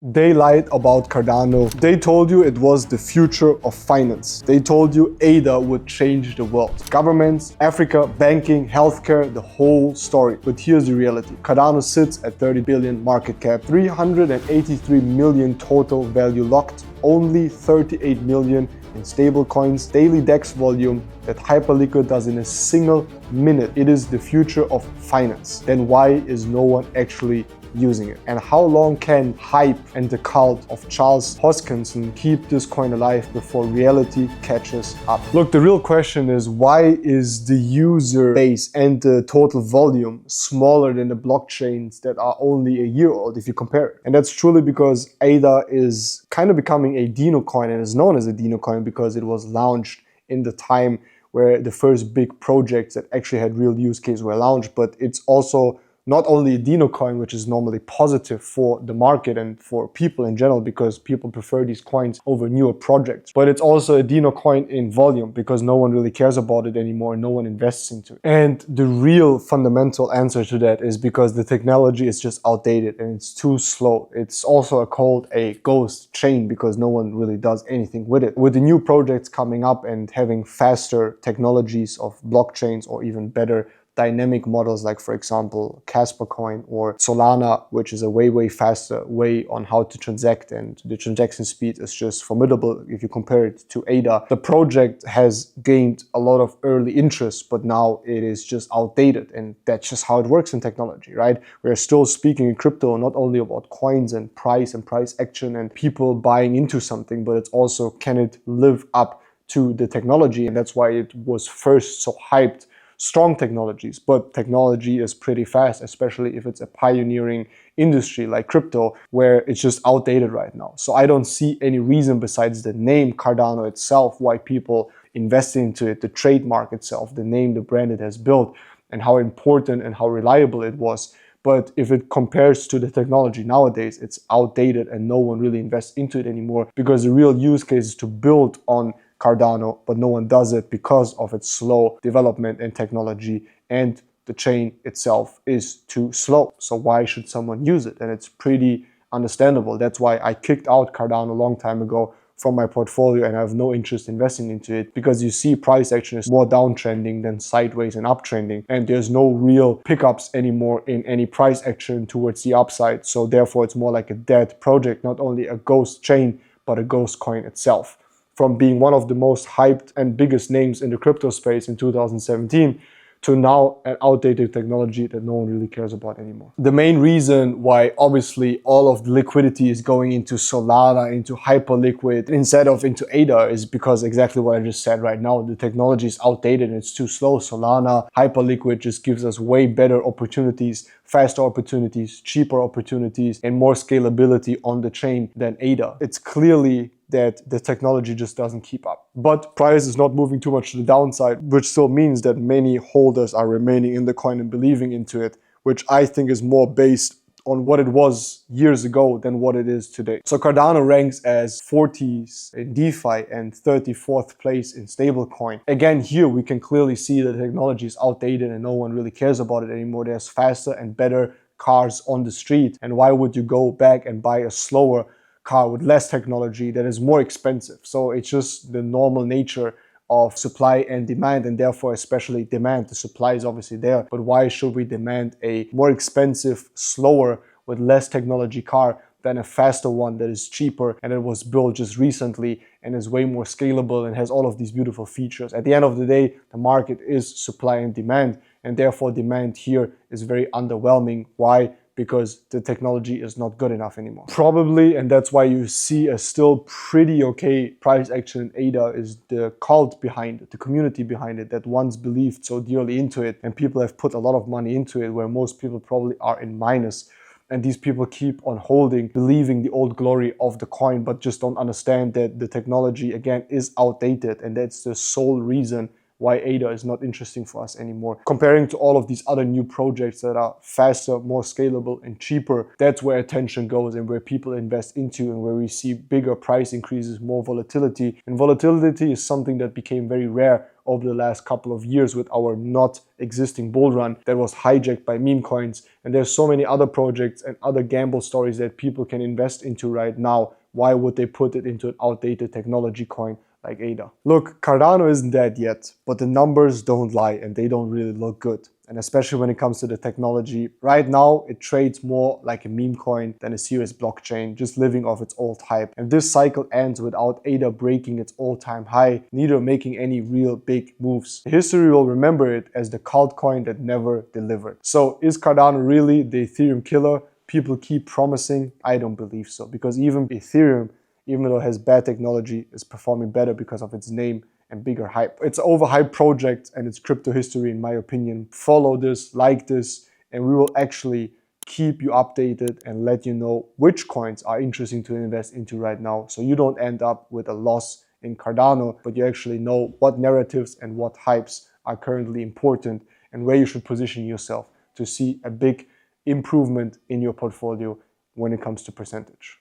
They lied about Cardano. They told you it was the future of finance. They told you ADA would change the world. Governments, Africa, banking, healthcare, the whole story. But here's the reality. Cardano sits at 30 billion market cap, 383 million total value locked, only 38 million in stablecoins, daily DEX volume that Hyperliquid does in a single minute. It is the future of finance. Then why is no one actually using it? And how long can hype and the cult of Charles Hoskinson keep this coin alive before reality catches up? Look, the real question is, why is the user base and the total volume smaller than the blockchains that are only a year old if you compare it? And that's truly because ADA is kind of becoming a dinocoin, and is known as a dinocoin because it was launched in the time where the first big projects that actually had real use case were launched. But it's also not only a dinocoin, which is normally positive for the market and for people in general, because people prefer these coins over newer projects, but it's also a dinocoin in volume because no one really cares about it anymore. No one invests into it. And the real fundamental answer to that is because the technology is just outdated and it's too slow. It's also called a ghost chain because no one really does anything with it. With the new projects coming up and having faster technologies of blockchains or even better dynamic models like, for example, Casper coin or Solana, which is a way faster way on how to transact, and the transaction speed is just formidable if you compare it to ADA. The project has gained a lot of early interest, but now it is just outdated, and that's just how it works in technology, right? We're still speaking in crypto not only about coins and price action and people buying into something, but it's also, can it live up to the technology? And that's why it was first so hyped. Strong technologies, but technology is pretty fast, especially if it's a pioneering industry like crypto, where it's just outdated right now. So I don't see any reason besides the name Cardano itself why people invest into it, the trademark itself, the name, the brand it has built, and how important and how reliable it was. But if it compares to the technology nowadays, it's outdated and no one really invests into it anymore, because the real use case is to build on Cardano, but no one does it because of its slow development and technology, and the chain itself is too slow. So why should someone use it? And it's pretty understandable. That's why I kicked out Cardano a long time ago from my portfolio, and I have no interest investing into it, because you see price action is more downtrending than sideways and uptrending, and there's no real pickups anymore in any price action towards the upside. So therefore it's more like a dead project, not only a ghost chain, but a ghost coin itself. From being one of the most hyped and biggest names in the crypto space in 2017 to now an outdated technology that no one really cares about anymore. The main reason why obviously all of the liquidity is going into Solana, into Hyperliquid, instead of into ADA is because exactly what I just said right now. The technology is outdated and it's too slow. Solana, Hyperliquid just gives us way better opportunities, faster opportunities, cheaper opportunities, and more scalability on the chain than ADA. It's clearly that the technology just doesn't keep up. But price is not moving too much to the downside, which still means that many holders are remaining in the coin and believing into it, which I think is more based on what it was years ago than what it is today. So Cardano ranks as 40s in DeFi and 34th place in stablecoin. Again, here we can clearly see that the technology is outdated and no one really cares about it anymore. There's faster and better cars on the street. And why would you go back and buy a slower car with less technology that is more expensive? So it's just the normal nature of supply and demand, and therefore especially demand. The supply is obviously there, but why should we demand a more expensive, slower, with less technology car than a faster one that is cheaper and it was built just recently and is way more scalable and has all of these beautiful features? At the end of the day, the market is supply and demand, and therefore demand here is very underwhelming. Why? Because the technology is not good enough anymore. Probably, and that's why you see a still pretty okay price action in ADA, is the cult behind it, the community behind it that once believed so dearly into it, and people have put a lot of money into it, where most people probably are in minus. And these people keep on holding, believing the old glory of the coin, but just don't understand that the technology, again, is outdated, and that's the sole reason why ADA is not interesting for us anymore. Comparing to all of these other new projects that are faster, more scalable, and cheaper, that's where attention goes and where people invest into, and where we see bigger price increases, more volatility. And volatility is something that became very rare over the last couple of years with our not existing bull run that was hijacked by meme coins. And there's so many other projects and other gamble stories that people can invest into right now. Why would they put it into an outdated technology coin like ADA? Look, Cardano isn't dead yet, but the numbers don't lie and they don't really look good. And especially when it comes to the technology, right now it trades more like a meme coin than a serious blockchain, just living off its old hype. And this cycle ends without ADA breaking its all-time high, neither making any real big moves. History will remember it as the cult coin that never delivered. So is Cardano really the Ethereum killer people keep promising? I don't believe so, because even Ethereum, even though it has bad technology, is performing better because of its name and bigger hype. It's an overhyped project and it's crypto history in my opinion. Follow this, like this, and we will actually keep you updated and let you know which coins are interesting to invest into right now, so you don't end up with a loss in Cardano, but you actually know what narratives and what hypes are currently important and where you should position yourself to see a big improvement in your portfolio when it comes to percentage.